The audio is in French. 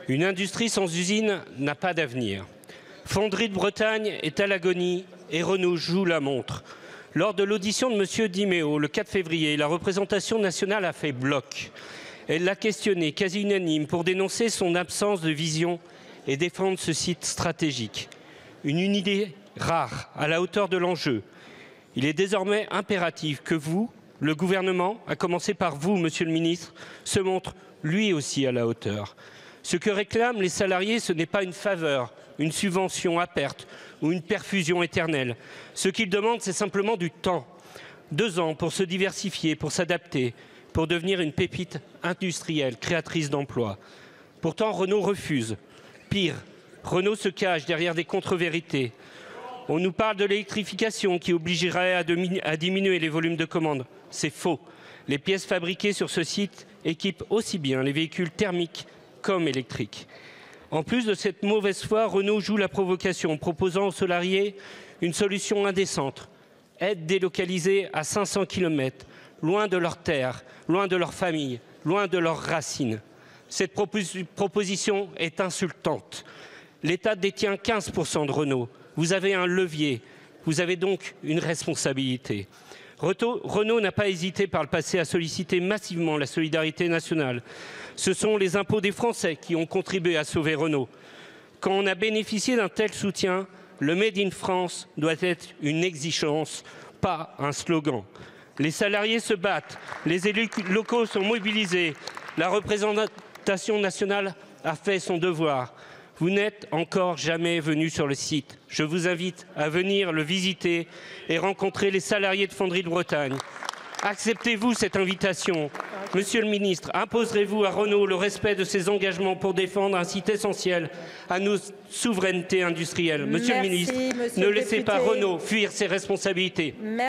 Une industrie sans usine n'a pas d'avenir. Fonderie de Bretagne est à l'agonie et Renault joue la montre. Lors de l'audition de M. Di Meo, le 4 février, la représentation nationale a fait bloc. Elle l'a questionné, quasi unanime, pour dénoncer son absence de vision et défendre ce site stratégique. Une unité rare, à la hauteur de l'enjeu. Il est désormais impératif que vous, le gouvernement, à commencer par vous, Monsieur le ministre, se montre lui aussi à la hauteur. Ce que réclament les salariés, ce n'est pas une faveur, une subvention à perte ou une perfusion éternelle. Ce qu'ils demandent, c'est simplement du temps. 2 ans pour se diversifier, pour s'adapter, pour devenir une pépite industrielle, créatrice d'emplois. Pourtant, Renault refuse. Pire, Renault se cache derrière des contre-vérités. On nous parle de l'électrification qui obligerait à diminuer les volumes de commandes. C'est faux. Les pièces fabriquées sur ce site équipent aussi bien les véhicules thermiques comme électriques. En plus de cette mauvaise foi, Renault joue la provocation, proposant aux salariés une solution indécente. Être délocalisés à 500 km, loin de leurs terres, loin de leurs familles, loin de leurs racines. Cette proposition est insultante. L'État détient 15% de Renault. Vous avez un levier. Vous avez donc une responsabilité. Renault n'a pas hésité par le passé à solliciter massivement la solidarité nationale. Ce sont les impôts des Français qui ont contribué à sauver Renault. Quand on a bénéficié d'un tel soutien, le Made in France doit être une exigence, pas un slogan. Les salariés se battent, les élus locaux sont mobilisés, la représentation nationale a fait son devoir. Vous n'êtes encore jamais venu sur le site. Je vous invite à venir le visiter et rencontrer les salariés de Fonderie de Bretagne. Acceptez-vous cette invitation? Monsieur le ministre, imposerez-vous à Renault le respect de ses engagements pour défendre un site essentiel à nos souverainetés industrielles? Monsieur le ministre, ne laissez pas Renault fuir ses responsabilités.